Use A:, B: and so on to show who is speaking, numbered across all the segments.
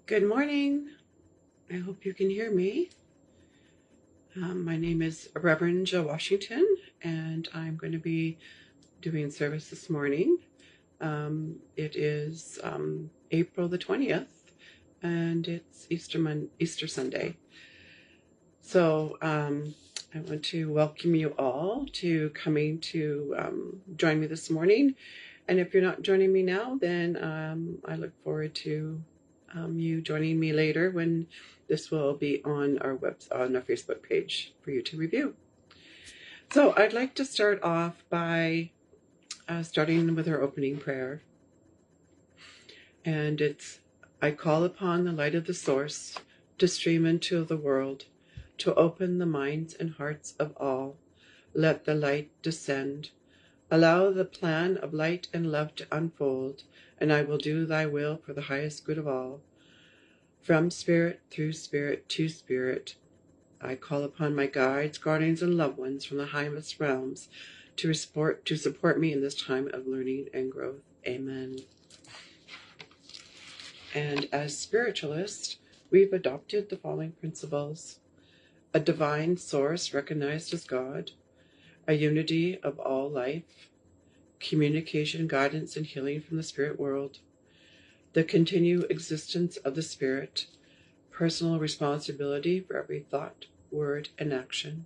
A: Good morning. I hope you can hear me. My name is Reverend Joe Washington, and I'm going to be doing service this morning. It is April the 20th, and it's Easter Sunday. So I want to welcome you all to coming to join me this morning. And if you're not joining me now, then I look forward to you joining me later when this will be on our Facebook page for you to review. So I'd like to start off by starting with our opening prayer. And it's, I call upon the light of the source to stream into the world, to open the minds and hearts of all. Let the light descend. Allow the plan of light and love to unfold, and I will do thy will for the highest good of all. From spirit, through spirit, to spirit, I call upon my guides, guardians, and loved ones from the highest realms to support me in this time of learning and growth. Amen. And as spiritualists, we've adopted the following principles: a divine source recognized as God, a unity of all life, communication, guidance, and healing from the spirit world, the continued existence of the spirit, personal responsibility for every thought, word, and action,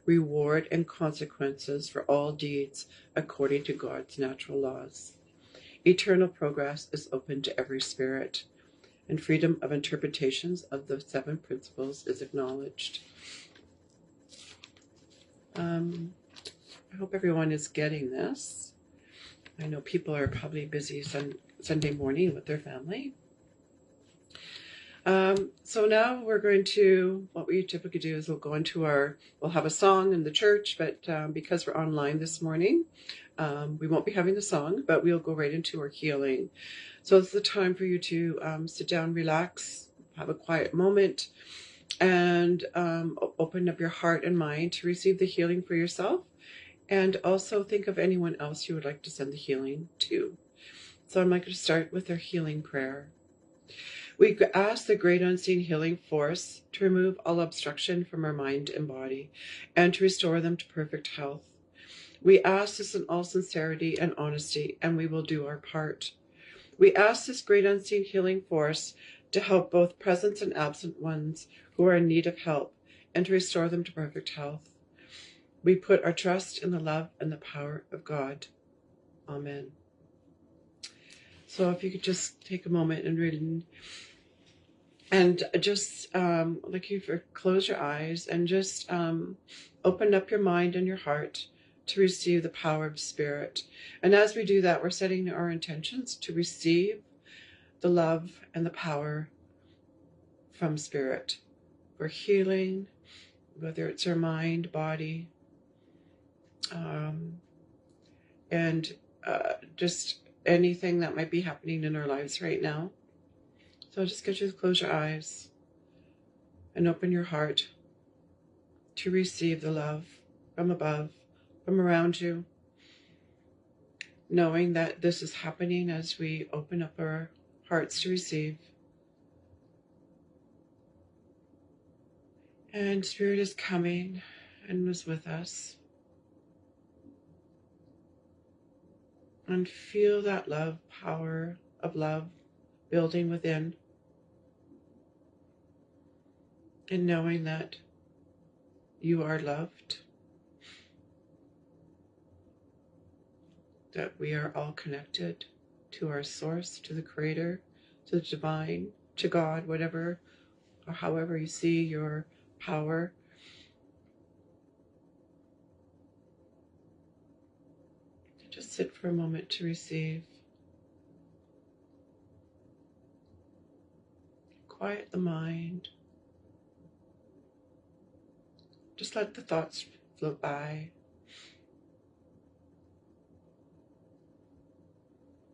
A: reward and consequences for all deeds according to God's natural laws. Eternal progress is open to every spirit, and freedom of interpretations of the 7 principles is acknowledged. I hope everyone is getting this. I know people are probably busy Sunday morning with their family. So now we're going to, what we typically do is we'll have a song in the church, but because we're online this morning, we won't be having the song, but we'll go right into our healing. So it's the time for you to sit down, relax, have a quiet moment, and open up your heart and mind to receive the healing for yourself, and also think of anyone else you would like to send the healing to. So I'm going to start with our healing prayer. We ask the great unseen healing force to remove all obstruction from our mind and body and to restore them to perfect health. We ask this in all sincerity and honesty, and we will do our part. We ask this great unseen healing force to help both present and absent ones who are in need of help and to restore them to perfect health. We put our trust in the love and the power of God. Amen. So if you could just take a moment and read. And just like you close your eyes and just open up your mind and your heart to receive the power of spirit. And as we do that, we're setting our intentions to receive the love and the power from spirit for healing, whether it's our mind, body, and just anything that might be happening in our lives right now. So I'll just get you to close your eyes and open your heart to receive the love from above, from around you, knowing that this is happening as we open up our hearts to receive. And Spirit is coming and is with us. And feel that love, power of love building within. And knowing that you are loved, that we are all connected to our source, to the Creator, to the divine, to God, whatever or however you see your power. Just sit for a moment to receive. Quiet the mind. Just let the thoughts float by.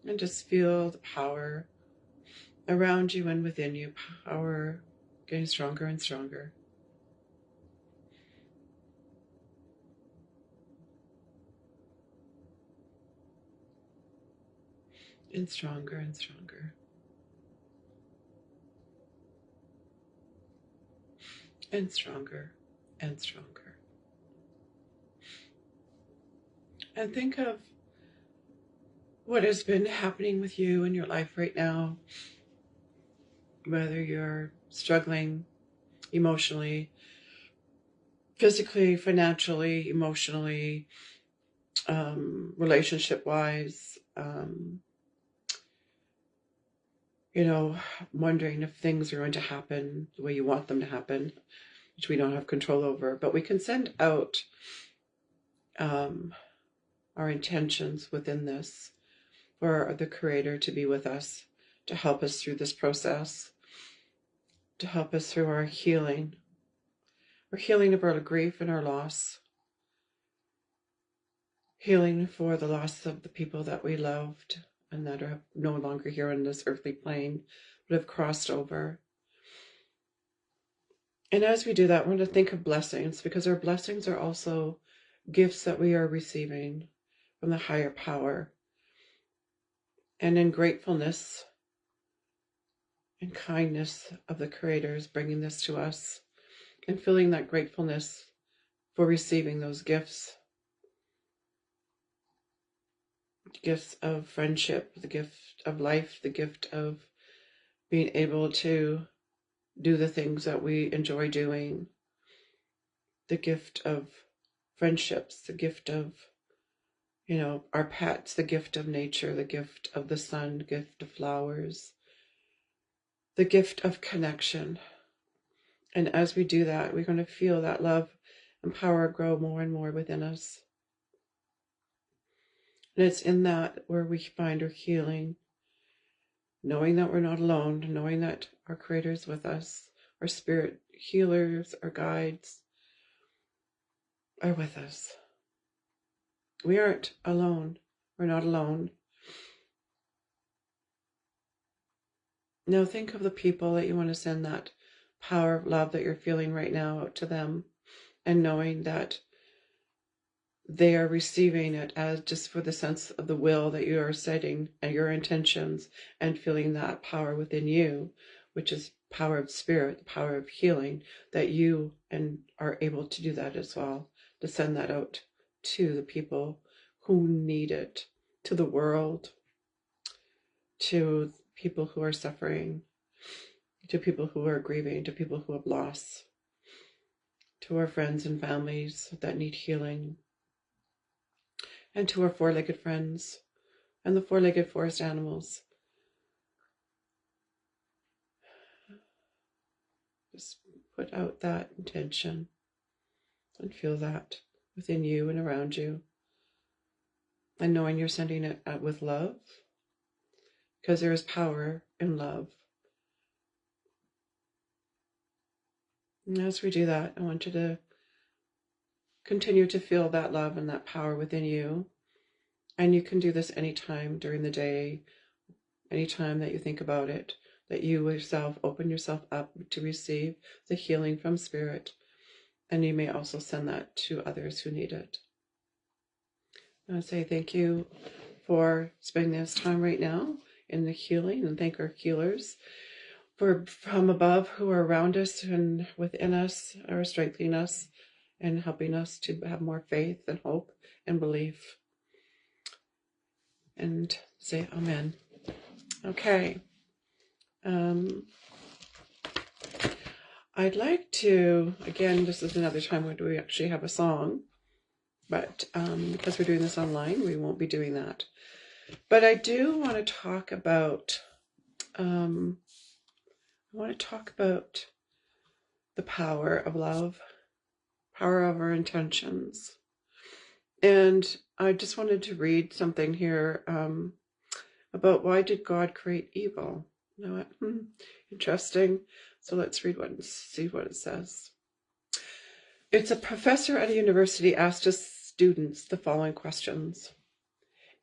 A: And just feel the power around you and within you, power getting stronger and stronger. And stronger and stronger. and stronger and stronger. And think of what has been happening with you in your life right now, whether you're struggling emotionally, physically, financially, emotionally, relationship-wise, wondering if things are going to happen the way you want them to happen, which we don't have control over. But we can send out our intentions within this for the Creator to be with us, to help us through this process, to help us through our healing. We're healing of our grief and our loss, healing for the loss of the people that we loved and that are no longer here on this earthly plane, but have crossed over. And as we do that, we're going to think of blessings, because our blessings are also gifts that we are receiving from the higher power. And in gratefulness and kindness of the Creators bringing this to us, and feeling that gratefulness for receiving those gifts of friendship, the gift of life, the gift of being able to do the things that we enjoy doing, the gift of friendships, the gift of, our pets, the gift of nature, the gift of the sun, the gift of flowers, the gift of connection. And as we do that, we're going to feel that love and power grow more and more within us. And it's in that where we find our healing, knowing that we're not alone, knowing that our Creator is with us, our spirit healers, our guides are with us. We aren't alone. We're not alone. Now think of the people that you want to send that power of love that you're feeling right now out to them, and knowing that they are receiving it as just for the sense of the will that you are setting and your intentions, and feeling that power within you, which is power of spirit, the power of healing, that you and are able to do that as well, to send that out to the people who need it, to the world, to people who are suffering, to people who are grieving, to people who have lost, to our friends and families that need healing, and to our four-legged friends and the four-legged forest animals. Just put out that intention and feel that within you and around you, and knowing you're sending it out with love, because there is power in love. And as we do that, I want you to continue to feel that love and that power within you. And you can do this anytime during the day, anytime that you think about it, that you yourself open yourself up to receive the healing from Spirit. And you may also send that to others who need it. I want to say thank you for spending this time right now in the healing, and thank our healers from above who are around us and within us, are strengthening us and helping us to have more faith and hope and belief. And say amen. Okay. I'd like to, again, this is another time when we actually have a song, but because we're doing this online, we won't be doing that. But I do want to talk about, the power of love, power of our intentions. And I just wanted to read something here about why did God create evil? You know what? Interesting. So let's read see what it says. It's a professor at a university asked his students the following questions.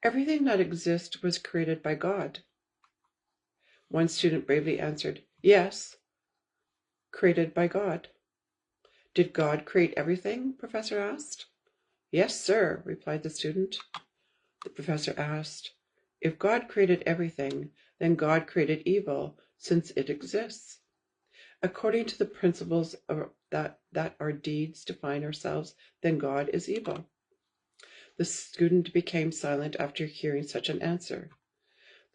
A: Everything that exists was created by God. One student bravely answered, yes, created by God. Did God create everything? Professor asked. Yes, sir, replied the student. The professor asked, if God created everything, then God created evil, since it exists. According to the principles that our deeds define ourselves, then God is evil. The student became silent after hearing such an answer.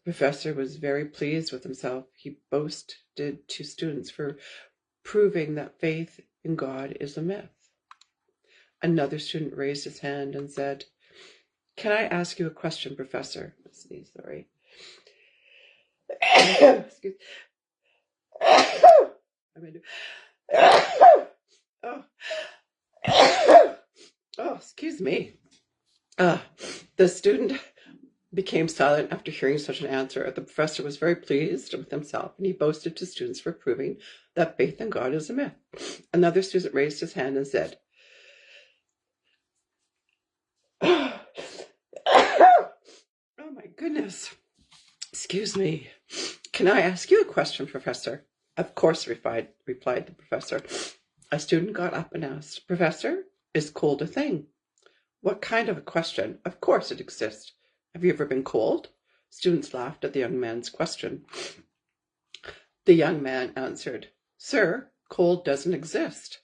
A: The professor was very pleased with himself. He boasted to students for proving that faith in God is a myth. Another student raised his hand and said, "Can I ask you a question, Professor?" Sorry. Excuse. Excuse me. The student became silent after hearing such an answer. The professor was very pleased with himself, and he boasted to students for proving that faith in God is a myth. Another student raised his hand and said, "Oh my goodness. Excuse me. Can I ask you a question, Professor?" "Of course," replied the professor. A student got up and asked, "Professor, is cold a thing?" "What kind of a question? Of course it exists. Have you ever been cold?" Students laughed at the young man's question. The young man answered, "Sir, cold doesn't exist.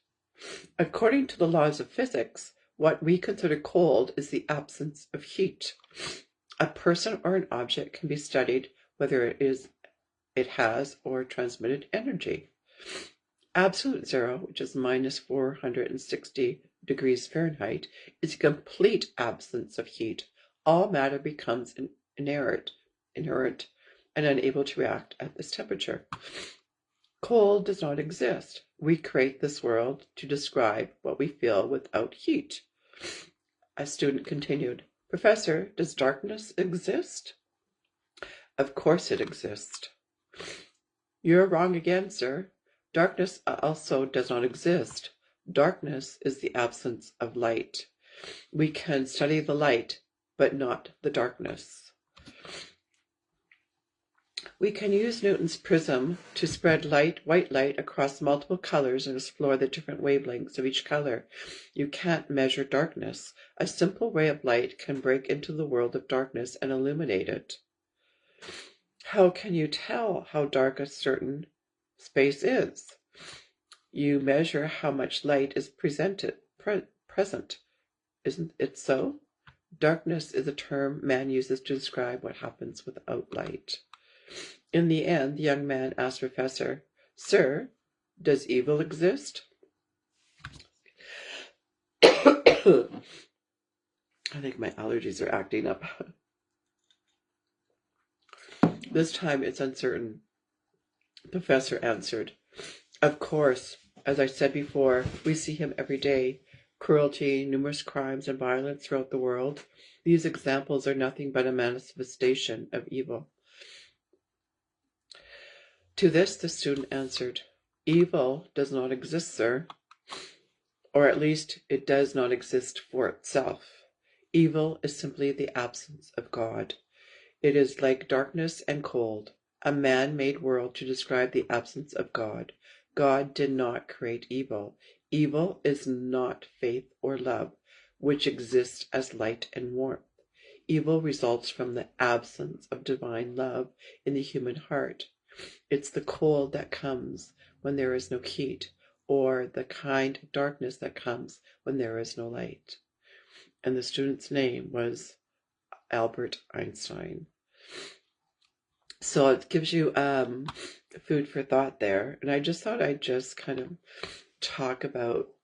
A: According to the laws of physics, what we consider cold is the absence of heat. A person or an object can be studied whether it has or transmitted energy. Absolute zero, which is minus 460 degrees Fahrenheit, is a complete absence of heat. All matter becomes inert and unable to react at this temperature. Cold does not exist. We create this world to describe what we feel without heat." A student continued, "Professor, does darkness exist?" "Of course it exists." "You're wrong again, sir. Darkness also does not exist. Darkness is the absence of light. We can study the light, but not the darkness. We can use Newton's prism to spread white light across multiple colors and explore the different wavelengths of each color. You can't measure darkness. A simple ray of light can break into the world of darkness and illuminate it." "How can you tell how dark a certain space is?" "You measure how much light is present. Isn't it so? Darkness is a term man uses to describe what happens without light." In the end, the young man asked the professor, "Sir, does evil exist?" I think my allergies are acting up. This time it's uncertain. The professor answered, "Of course, as I said before, we see him every day. Cruelty, numerous crimes, and violence throughout the world. These examples are nothing but a manifestation of evil." To this the student answered, "Evil does not exist, sir. Or at least it does not exist for itself. Evil is simply the absence of God. It is like darkness and cold, a man-made world to describe the absence of God. God did not create evil. Evil is not faith or love, which exist as light and warmth. Evil results from the absence of divine love in the human heart. It's the cold that comes when there is no heat, or the kind of darkness that comes when there is no light." And the student's name was Albert Einstein. So it gives you food for thought there. And I just thought I'd just kind of talk about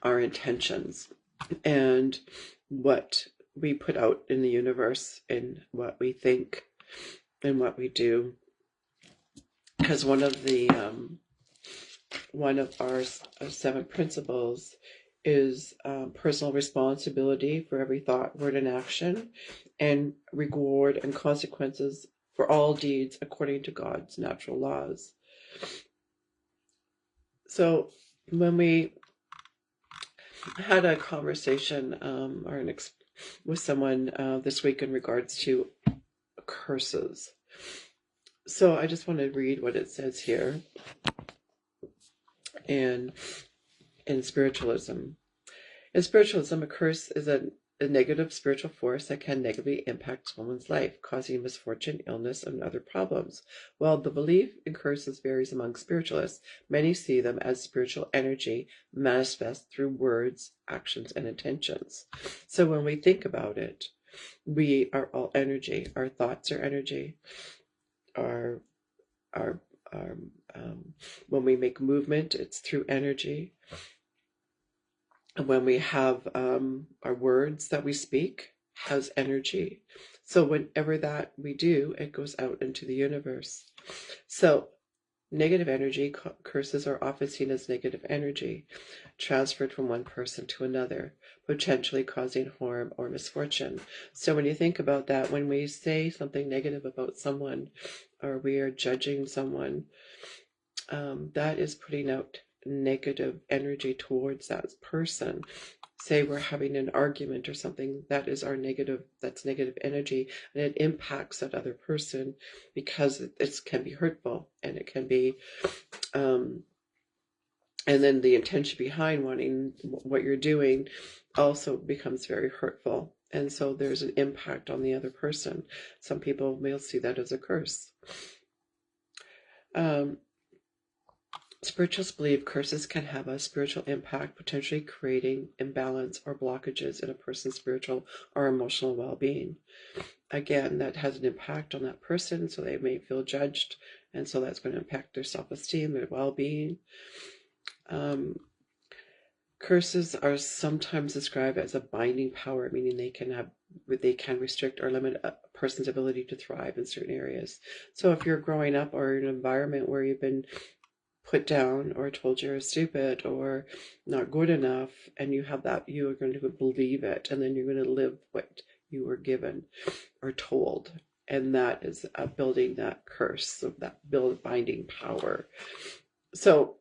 A: our intentions and what we put out in the universe and what we think and what we do. Because one of our 7 principles is personal responsibility for every thought, word, and action, and reward and consequences for all deeds according to God's natural laws. So when we had a conversation with someone this week in regards to curses. So I just want to read what it says here in spiritualism. In spiritualism, a curse is an a negative spiritual force that can negatively impact someone's life, causing misfortune, illness, and other problems. While the belief in curses varies among spiritualists, many see them as spiritual energy manifest through words, actions, and intentions. So when we think about it, we are all energy. Our thoughts are energy. Our our, our when we make movement, it's through energy. When we have our words that we speak has energy. So whenever that we do, it goes out into the universe. So negative energy, curses are often seen as negative energy transferred from one person to another, potentially causing harm or misfortune. So when you think about that, when we say something negative about someone or we are judging someone, that is putting out negative energy towards that person. Say we're having an argument or something, that's negative energy, and it impacts that other person because it can be hurtful, and it can be and then the intention behind wanting what you're doing also becomes very hurtful, and so there's an impact on the other person. Some people may see that as a curse. Spiritualists believe curses can have a spiritual impact, potentially creating imbalance or blockages in a person's spiritual or emotional well-being. Again, that has an impact on that person, so they may feel judged, and so that's going to impact their self-esteem, their well-being. Curses are sometimes described as a binding power, meaning they can restrict or limit a person's ability to thrive in certain areas. So if you're growing up or in an environment where you've been put down or told you're stupid or not good enough, and you have that, you are going to believe it, and then you're going to live what you were given or told, and that is building that curse of that binding power. So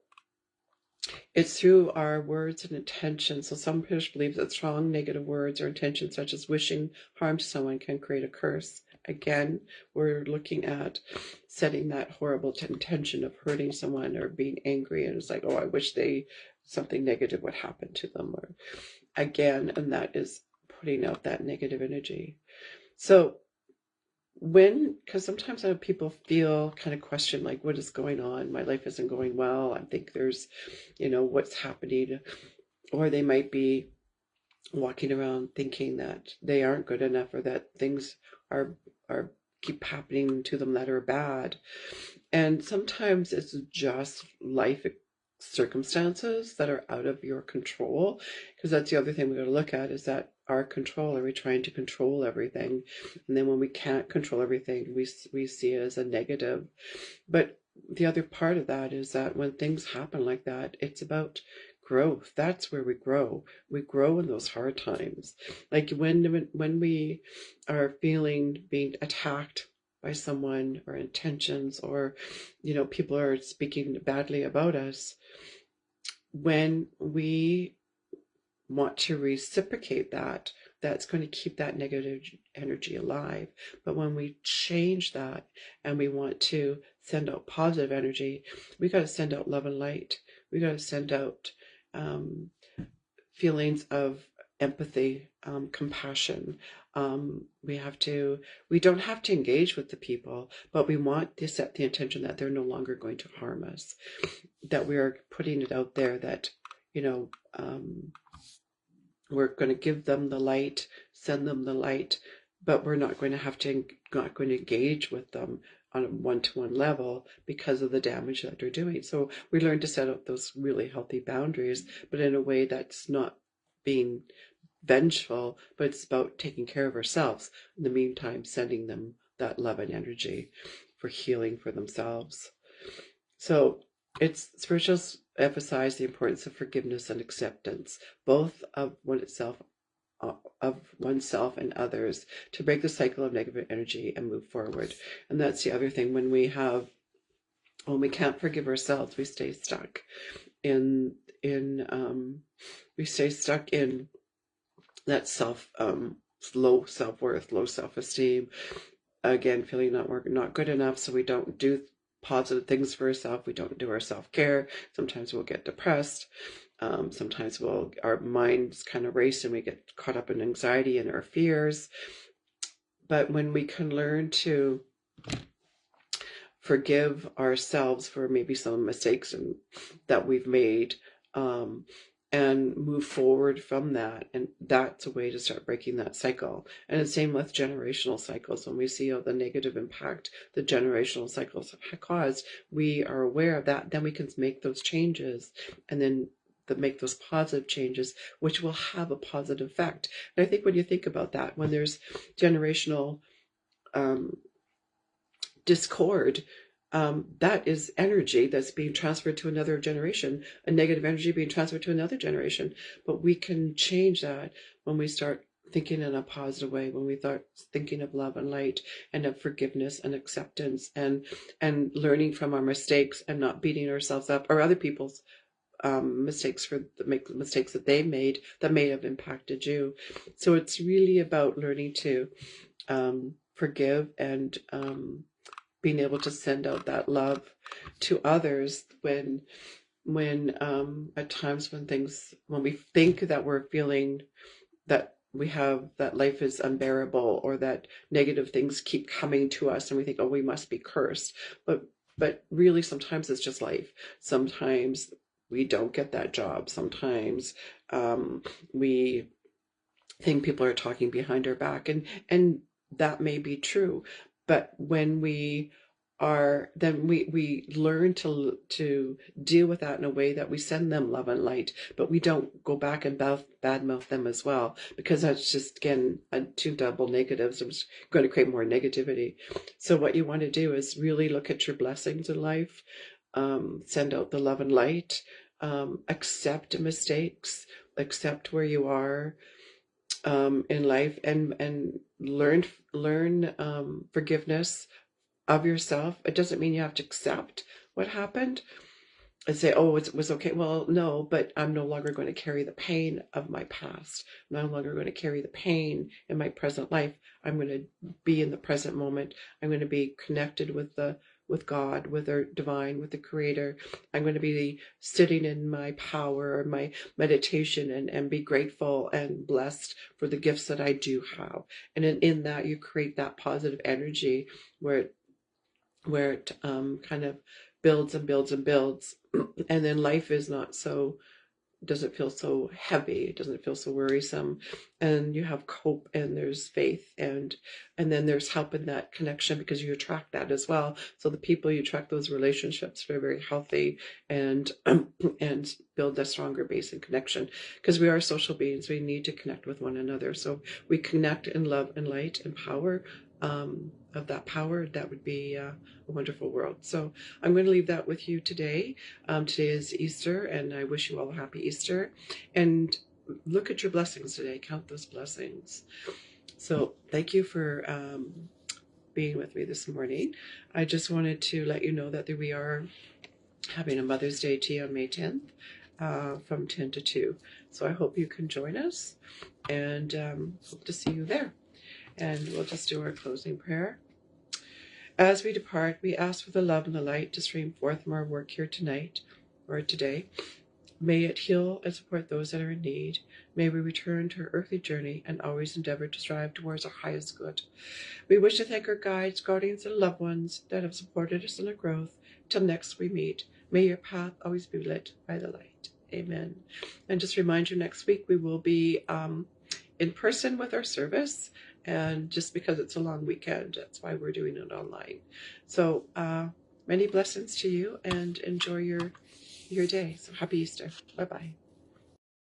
A: it's through our words and intentions. So some people believe that strong negative words or intentions such as wishing harm to someone can create a curse. Again, we're looking at setting that horrible intention of hurting someone or being angry, and it's like, oh, I wish something negative would happen to them, or again, and that is putting out that negative energy. So because sometimes people feel kind of question, like, what is going on? My life isn't going well. I think there's, what's happening, or they might be walking around thinking that they aren't good enough, or that things are keep happening to them that are bad. And sometimes it's just life circumstances that are out of your control, because that's the other thing we got to look at, is that our control. Are we trying to control everything? And then when we can't control everything, we see it as a negative. But the other part of that is that when things happen like that, it's about growth. That's where we grow. We grow in those hard times. Like when we are feeling being attacked by someone, or intentions, or people are speaking badly about us, when we want to reciprocate that, that's going to keep that negative energy alive. But when we change that and we want to send out positive energy, we got to send out love and light. We got to send out feelings of empathy, compassion. We don't have to engage with the people, but we want to set the intention that they're no longer going to harm us, that we are putting it out there that, we're going to give them the light, send them the light, but we're not going to engage with them on a one-to-one level because of the damage that they're doing. So we learn to set up those really healthy boundaries, but in a way that's not being vengeful, but it's about taking care of ourselves. In the meantime, sending them that love and energy for healing for themselves. So spirituals emphasize the importance of forgiveness and acceptance, both of oneself and others, to break the cycle of negative energy and move forward. And that's the other thing. When we can't forgive ourselves, we stay stuck in that low self-worth, low self-esteem. Again, feeling not good enough, so we don't do positive things for ourselves. We don't do our self-care. Sometimes we'll get depressed. Sometimes our minds kind of race and we get caught up in anxiety and our fears. But when we can learn to forgive ourselves for maybe some mistakes that we've made, and move forward from that, and that's a way to start breaking that cycle. And the same with generational cycles. When we see the negative impact the generational cycles have caused, we are aware of that, then we can make those changes, and then make those positive changes, which will have a positive effect. And I think when you think about that, when there's generational discord, that is energy that's being transferred to another generation, a negative energy being transferred to another generation. But we can change that when we start thinking in a positive way, when we start thinking of love and light and of forgiveness and acceptance, and learning from our mistakes and not beating ourselves up or other people's mistakes for the mistakes that they made that may have impacted you. So it's really about learning to forgive and being able to send out that love to others when at times when we think that we're feeling that we have that life is unbearable, or that negative things keep coming to us and we think, oh, we must be cursed. But really sometimes it's just life. Sometimes we don't get that job. Sometimes we think people are talking behind our back, and that may be true. But when we we learn to deal with that in a way that we send them love and light, but we don't go back and badmouth them as well, because that's just, again, two double negatives. It's going to create more negativity. So what you want to do is really look at your blessings in life, send out the love and light, accept mistakes, accept where you are in life, and learn forgiveness of yourself. It doesn't mean you have to accept what happened and say, oh, it was okay. Well, no, but I'm no longer going to carry the pain of my past. I'm no longer going to carry the pain in my present life. I'm going to be in the present moment. I'm going to be connected with God, with our divine, with the creator. I'm going to be sitting in my power, my meditation, and be grateful and blessed for the gifts that I do have. And in that, you create that positive energy where it kind of builds and builds and builds. And then life doesn't feel so heavy, it doesn't feel so worrisome, and you have hope, and there's faith, and then there's help in that connection, because you attract that as well. So the people you attract, those relationships are very healthy, and and build a stronger base and connection, because we are social beings. We need to connect with one another. So we connect in love and light and power. Of that power, that would be a wonderful world. So I'm going to leave that with you today. Today is Easter, and I wish you all a happy Easter. And look at your blessings today. Count those blessings. So thank you for being with me this morning. I just wanted to let you know that we are having a Mother's Day tea on May 10th from 10 to 2. So I hope you can join us, and hope to see you there. And we'll just do our closing prayer. As we depart, we ask for the love and the light to stream forth from our work here tonight, or today. May it heal and support those that are in need. May we return to our earthly journey and always endeavor to strive towards our highest good. We wish to thank our guides, guardians, and loved ones that have supported us in our growth. Till next we meet, may your path always be lit by the light. Amen. And just remind you, next week we will be in person with our service. And just because it's a long weekend, that's why we're doing it online. So many blessings to you, and enjoy your day. So happy Easter. Bye-bye.